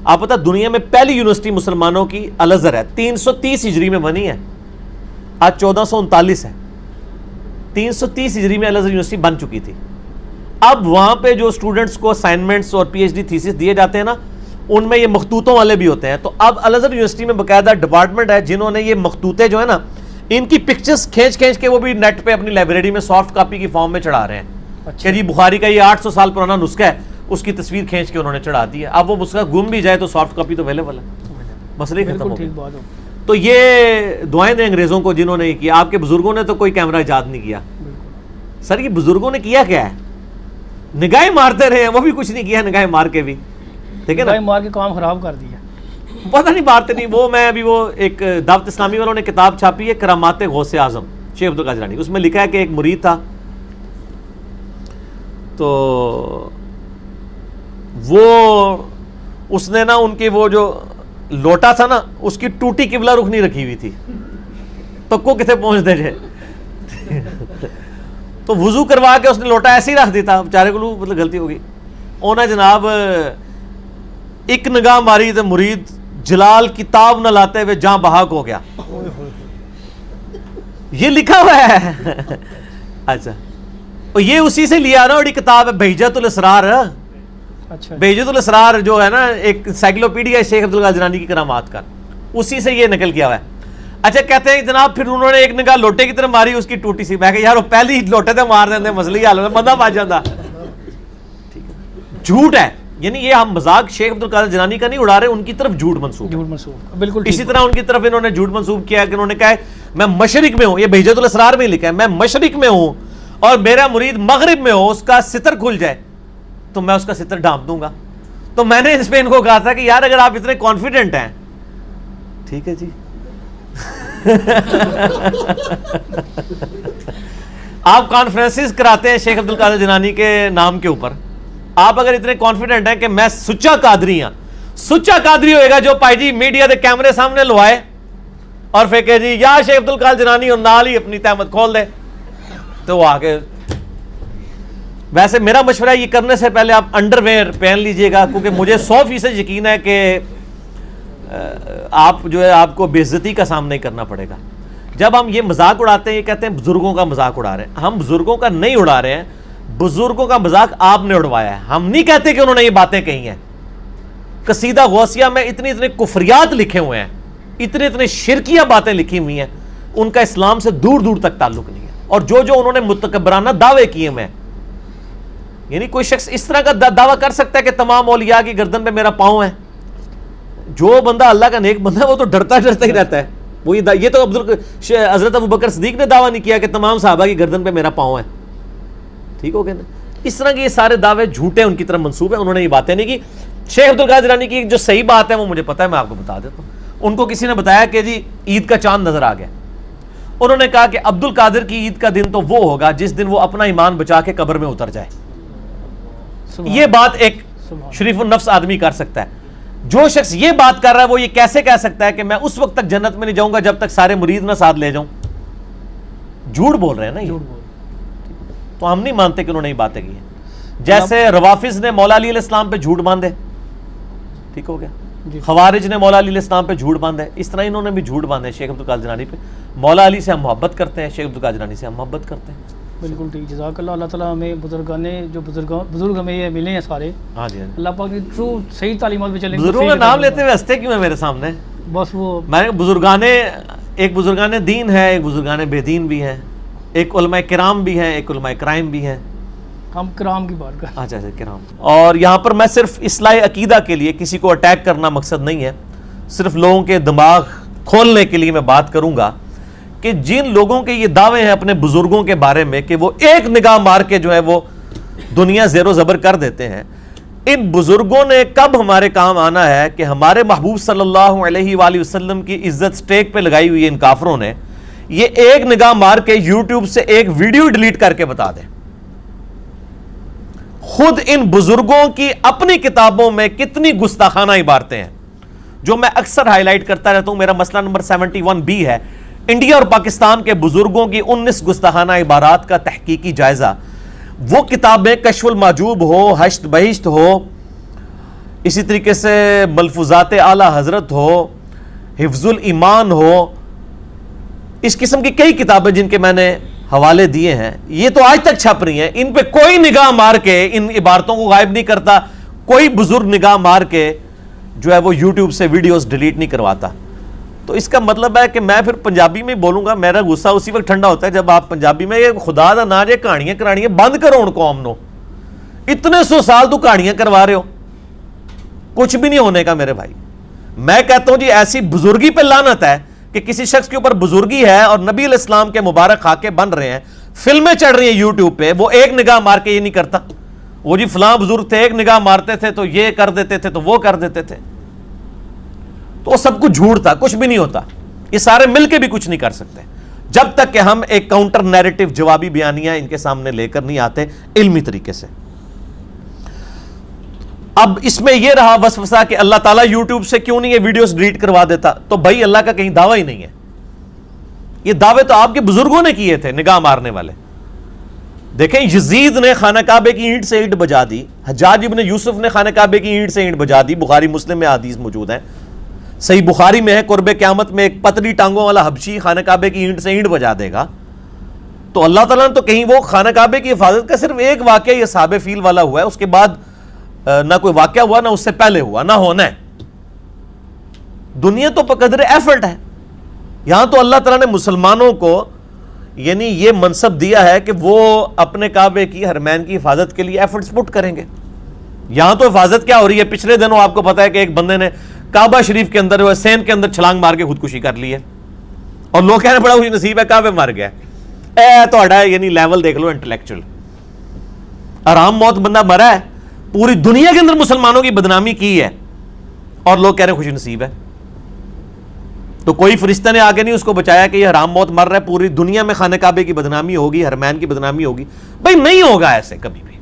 آپ پتہ دنیا میں پہلی یونیورسٹی مسلمانوں کی الازہر ہے، 330 ہجری میں بنی ہے، آج 1439 ہے، 330 ہجری میں الازہر یونیورسٹی بن چکی تھی. اب وہاں پہ جو اسٹوڈنٹس کو اسائنمنٹس اور پی ایچ ڈی تھیسس دیے جاتے ہیں نا، ان میں یہ مخطوطوں والے بھی ہوتے ہیں. تو اب الازہر یونیورسٹی میں باقاعدہ ڈپارٹمنٹ ہے جنہوں نے یہ مخطوطے جو ہے نا، ان کی پکچرز کھینچ کے وہ بھی نیٹ پہ اپنی لائبریری میں سافٹ کاپی کی فارم میں چڑھا رہے ہیں کہ جی بخاری کا یہ 800 سال پرانا نسخہ ہے، اس کی تصویر کھینچ کے انہوں نے چڑھا دی ہے. اب وہ نسخہ گم بھی جائے تو سافٹ کاپی تو اویلیبل ہے، مسئلہ ہی ختم ہو گیا. تو یہ دعائیں دیں انگریزوں کو جنہوں نے یہ کیا. آپ کے بزرگوں نے تو کوئی کیمرہ ایجاد نہیں کیا. سر یہ بزرگوں نے کیا ہے؟ نگاہیں مارتے رہے ہیں، وہ بھی کچھ نہیں کیا نگاہیں مار کے بھی، ٹھیک ہے نا، مار کے کام خراب کر دیا. پتہ نہیں مارتے نہیں. وہ میں ابھی وہ ایک دعوت اسلامی والوں نے کتاب چھاپی ہے کرامات غوث اعظم شیخ عبد القادر جیلانی، اس میں لکھا ہے کہ ایک مرید تھا، تو وہ اس نے نا ان کی وہ جو لوٹا تھا نا، اس کی ٹوٹی قبلہ رخ نہیں رکھی ہوئی تھی، تو کو کتنے پہنچ دے جائے تو وضو کروا کے اس نے لوٹا ایسے ہی رکھ دیتا. بیچارے کو مطلب غلطی ہو گئی. اونا جناب ایک نگاہ ماری تو مرید جلال کتاب نہ لاتے ہوئے جہاں بحق ہو گیا. یہ لکھا ہوا ہے. اچھا یہ اسی سے لیا نا، بڑی کتاب ہے بہجت الاسرار. بہجت الاسرار جو ہے نا ایک سائیکلوپیڈیا شیخ عبد القادر جیلانی کی کرامات کا، اسی سے یہ نقل کیا ہوا ہے. اچھا کہتے ہیں جناب پھر انہوں نے ایک نگاہ لوٹے کی طرف ماری، اس کی ٹوٹی سی. میں کہ یار وہ پہلی لوٹے تھے مار دیتے مسئلہ ہی حل ہوتا، بندہ بچ جاتا. جھوٹ ہے، یعنی یہ ہم مذاق شیخ عبد القادر جیلانی کا نہیں اڑا رہے، ان کی طرف جھوٹ منسوب بالکل. اسی طرح ان کی طرف انہوں نے جھوٹ منسوب کیا کہ انہوں نے کہا ہے میں مشرق میں ہوں، یہ بہجت الاسرار میں لکھا ہے، میں مشرق میں ہوں اور میرا مرید مغرب میں ہو، اس کا ستر کھل جائے تو میں اس کا ستر ڈھانپ دوں گا. تو میں نے اس پہ ان کو کہا تھا کہ یار اگر آپ اتنے کانفیڈنٹ ہیں، ٹھیک ہے جی آپ کانفرنسز کراتے ہیں شیخ عبد القادر جیلانی کے نام کے اوپر، آپ اگر اتنے کانفیڈنٹ ہیں کہ میں سچا قادری ہوں، سچا قادری ہوئے گا جو پائی جی میڈیا دے کیمرے سامنے لوائے اور پھر کہ جی یا شیخ عبد القادر جیلانی اور نال ہی اپنی تہمت کھول دے، تو وہ آگے. ویسے میرا مشورہ یہ کرنے سے پہلے آپ انڈر ویئر پہن لیجئے گا، کیونکہ مجھے 100% یقین ہے کہ آپ جو ہے آپ کو بے عزتی کا سامنا ہی کرنا پڑے گا. جب ہم یہ مذاق اڑاتے ہیں، یہ کہتے ہیں بزرگوں کا مذاق اڑا رہے ہیں. ہم بزرگوں کا نہیں اڑا رہے ہیں، بزرگوں کا مذاق آپ نے اڑوایا ہے. ہم نہیں کہتے کہ انہوں نے یہ باتیں کہی ہیں. قصیدہ غوثیہ میں اتنے کفریات لکھے ہوئے ہیں، اتنے شرکیہ باتیں لکھی ہوئی ہیں، ان کا اسلام سے دور دور تک تعلق نہیں ہے. اور جو انہوں نے متکبرانہ دعوے کیے ہوئے ہیں، یعنی کوئی شخص اس طرح کا دعویٰ کر سکتا ہے کہ تمام اولیاء کی گردن پہ میرا پاؤں ہے. جو بندہ اللہ کا نیک بندہ ہے وہ تو ڈرتا ہی رہتا ہے. وہ یہ تو حضرت ابوبکر صدیق نے دعویٰ نہیں کیا کہ تمام صحابہ کی گردن پہ میرا پاؤں ہے. ٹھیک ہو گیا نا. اس طرح کے یہ سارے دعوے جھوٹے ان کی طرف منسوب ہیں. انہوں نے یہ باتیں نہیں کی. شیخ عبد القادر جیلانی کی جو صحیح بات ہے وہ مجھے پتا ہے، میں آپ کو بتا دیتا ہوں. ان کو کسی نے بتایا کہ جی عید کا چاند نظر آ گیا. انہوں نے کہا کہ عبد القادر کی عید کا دن تو وہ ہوگا جس دن وہ اپنا ایمان بچا کے قبر میں اتر جائے. یہ بات ایک شریف النفس آدمی کر سکتا ہے. جو شخص یہ بات کر رہا ہے وہ یہ کیسے کہہ سکتا ہے کہ میں اس وقت تک جنت میں نہیں جاؤں گا جب تک سارے مرید نہ ساتھ لے جاؤں. جھوٹ بول رہے ہیں نا یہ. تو ہم نہیں مانتے کہ انہوں نے یہ باتیں کی ہیں. جیسے روافظ نے مولا علی علیہ السلام پہ جھوٹ باندھے، ٹھیک ہو گیا، خوارج نے مولا علی علیہ السلام پہ جھوٹ باندھے، اس طرح انہوں نے بھی جھوٹ باندھے شیخ عبد القادر جیلانی پہ. مولا علی سے ہم محبت کرتے ہیں، شیخ عبد القادر جیلانی سے ہم محبت کرتے ہیں. بالکل ٹھیک. جزاک اللہ. اللہ تعالیٰ ہمیں بزرگ ہمیں یہ ملے ہیں سارے. ہاں جی. اللہ پاک کی ٹرو صحیح تعلیمات پہ چلیں. بزرگوں کا نام لیتے ہوئے ہنستے کیوں ہیں میرے سامنے؟ بس وہ میں ایک بزرگان دین ہے، ایک بزرگان بے دین بھی ہیں، ایک علماء کرام بھی ہیں، ایک علماء کرائم بھی ہیں. ہم کرام کی بات کر. اچھا کرام. اور یہاں پر میں صرف اصلاح عقیدہ کے لیے، کسی کو اٹیک کرنا مقصد نہیں ہے، صرف لوگوں کے دماغ کھولنے کے لیے میں بات کروں گا کہ جن لوگوں کے یہ دعوے ہیں اپنے بزرگوں کے بارے میں کہ وہ ایک نگاہ مار کے جو ہے وہ دنیا زیر و زبر کر دیتے ہیں، ان بزرگوں نے کب ہمارے کام آنا ہے کہ ہمارے محبوب صلی اللہ علیہ وآلہ وسلم کی عزت سٹیک پہ لگائی ہوئی ان کافروں نے یہ ایک نگاہ مار کے یوٹیوب سے ایک ویڈیو ڈیلیٹ کر کے بتا دیں. خود ان بزرگوں کی اپنی کتابوں میں کتنی گستاخانہ عبارتیں ہیں جو میں اکثر ہائی لائٹ کرتا رہتا ہوں. میرا مسئلہ نمبر 71B ہے، انڈیا اور پاکستان کے بزرگوں کی 19 گستاخانہ عبارات کا تحقیقی جائزہ. وہ کتابیں کشف المحجوب ہو، حشت بہشت ہو، اسی طریقے سے ملفوظات اعلی حضرت ہو، حفظ الایمان ہو، اس قسم کی کئی کتابیں جن کے میں نے حوالے دیے ہیں، یہ تو آج تک چھپ رہی ہیں، ان پہ کوئی نگاہ مار کے ان عبارتوں کو غائب نہیں کرتا، کوئی بزرگ نگاہ مار کے جو ہے وہ یوٹیوب سے ویڈیوز ڈیلیٹ نہیں کرواتا. تو اس کا مطلب ہے کہ میں پھر پنجابی میں بولوں گا، میرا غصہ اسی وقت ٹھنڈا ہوتا ہے جب آپ پنجابی میں یہ خدا دا نا جے کہانیاں کرانیاں بند کرو ان قوم نو، اتنے 100 سال تو کہانیاں کروا رہے ہو، کچھ بھی نہیں ہونے کا میرے بھائی. میں کہتا ہوں جی ایسی بزرگی پہ لعنت ہے کہ کسی شخص کے اوپر بزرگی ہے اور نبی علیہ السلام کے مبارک خاکے بن رہے ہیں، فلمیں چڑھ رہی ہیں یوٹیوب پہ، وہ ایک نگاہ مار کے یہ نہیں کرتا، وہ جی فلاں بزرگ تھے، ایک نگاہ مارتے تھے تو یہ کر دیتے تھے تو وہ کر دیتے تھے، تو وہ سب کچھ جھوٹ تھا، کچھ بھی نہیں ہوتا. یہ سارے مل کے بھی کچھ نہیں کر سکتے جب تک کہ ہم ایک کاؤنٹر نیریٹو جوابی بیانیہ ان کے سامنے لے کر نہیں آتے علمی طریقے سے. اب اس میں یہ رہا وسوسہ کہ اللہ تعالیٰ یوٹیوب سے کیوں نہیں یہ ویڈیوز ڈیلیٹ کروا دیتا، تو بھائی اللہ کا کہیں دعویٰ ہی نہیں ہے. یہ دعوے تو آپ کے بزرگوں نے کیے تھے نگاہ مارنے والے. دیکھیں یزید نے خانہ کعبے کی اینٹ سے اینٹ بجا دی، حجاج ابن یوسف نے خانہ کعبے کی اینٹ سے اینٹ بجا دی، بخاری مسلم میں حدیث موجود ہے، صحیح بخاری میں ہے قرب قیامت میں ایک پتلی ٹانگوں والا حبشی خانہ کعبے کی اینٹ سے اینٹ بجا دے گا. تو اللہ تعالیٰ نے تو کہیں وہ خانہ کعبے کی حفاظت کا صرف ایک واقعہ یہ صحاب فیل والا ہوا ہے، اس کے بعد نہ کوئی واقعہ ہوا نہ اس سے پہلے ہوا نہ ہونا ہے. دنیا تو بقدر ایفرٹ ہے. یہاں تو اللہ تعالیٰ نے مسلمانوں کو یعنی یہ منصب دیا ہے کہ وہ اپنے کعبے کی حرمین کی حفاظت کے لیے ایفرٹس پٹ کریں گے. یہاں تو حفاظت کیا ہو رہی ہے، پچھلے دنوں آپ کو پتا ہے کہ ایک بندے نے کعبہ شریف کے اندر سین کے اندر چھلانگ مار کے خودکشی کر لی ہے، اور لوگ کہنے بڑا خوش نصیب ہے کعبے مار گیا. تہاڈا یعنی لیول دیکھ لو انٹلیکچوئل، آرام موت بندہ مرا ہے، پوری دنیا کے اندر مسلمانوں کی بدنامی کی ہے اور لوگ کہہ رہے ہیں خوش نصیب ہے. تو کوئی فرشتہ نے آگے نہیں اس کو بچایا کہ یہ حرام موت مر رہا ہے، پوری دنیا میں خانہ کعبے کی بدنامی ہوگی، حرمین کی بدنامی ہوگی. بھائی نہیں ہوگا ایسے کبھی بھی.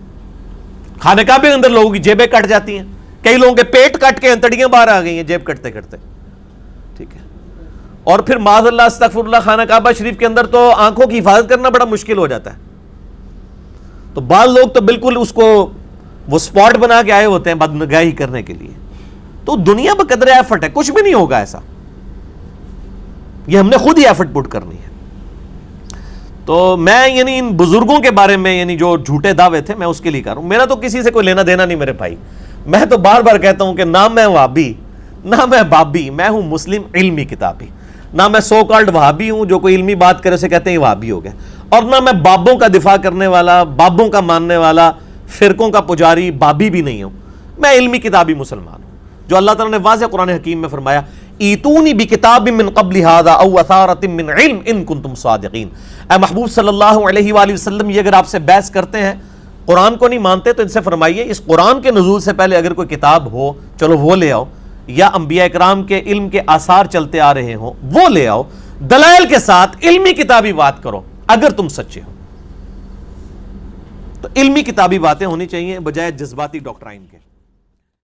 خانہ کعبے کے اندر لوگوں کی جیبیں کٹ جاتی ہیں، کئی لوگوں کے پیٹ کٹ کے انتڑیاں باہر آ گئی ہیں جیب کٹتے کٹتے، ٹھیک ہے. اور پھر معاذ اللہ استغفر اللہ خانہ کعبہ شریف کے اندر تو آنکھوں کی حفاظت کرنا بڑا مشکل ہو جاتا ہے. تو بعض لوگ تو بالکل اس کو وہ سپاٹ بنا کے آئے ہوتے ہیں بدنگاہی کرنے کے لیے. تو دنیا بقدر ایفرٹ ہے، کچھ بھی نہیں ہوگا ایسا، یہ ہم نے خود ہی ایفرٹ پٹ کرنی ہے. تو میں یعنی ان بزرگوں کے بارے میں یعنی جو جھوٹے دعوے تھے میں اس کے لیے کر رہا ہوں. میرا تو کسی سے کوئی لینا دینا نہیں میرے بھائی. میں تو بار بار کہتا ہوں کہ نہ میں وہابی نہ میں بابی، میں ہوں مسلم علمی کتابی. نہ میں سو کالڈ وہابی ہوں جو کوئی علمی بات کرے اسے کہتے ہیں وہابی ہو گئے، اور نہ میں بابوں کا دفاع کرنے والا، بابوں کا ماننے والا، فرقوں کا پجاری بابی بھی نہیں ہوں. میں علمی کتابی مسلمان ہوں. جو اللہ تعالیٰ نے واضح قرآن حکیم میں فرمایا ایتونی بکتاب من قبل ھذا او اثارۃ من علم ان کنتم صادقین. اے محبوب صلی اللہ علیہ وآلہ وسلم، یہ اگر آپ سے بحث کرتے ہیں، قرآن کو نہیں مانتے، تو ان سے فرمائیے اس قرآن کے نزول سے پہلے اگر کوئی کتاب ہو چلو وہ لے آؤ، یا انبیاء کرام کے علم کے آثار چلتے آ رہے ہوں وہ لے آؤ، دلائل کے ساتھ علمی کتابی بات کرو اگر تم سچے ہو. تو علمی کتابی باتیں ہونی چاہیے بجائے جذباتی ڈاکٹرائن کے.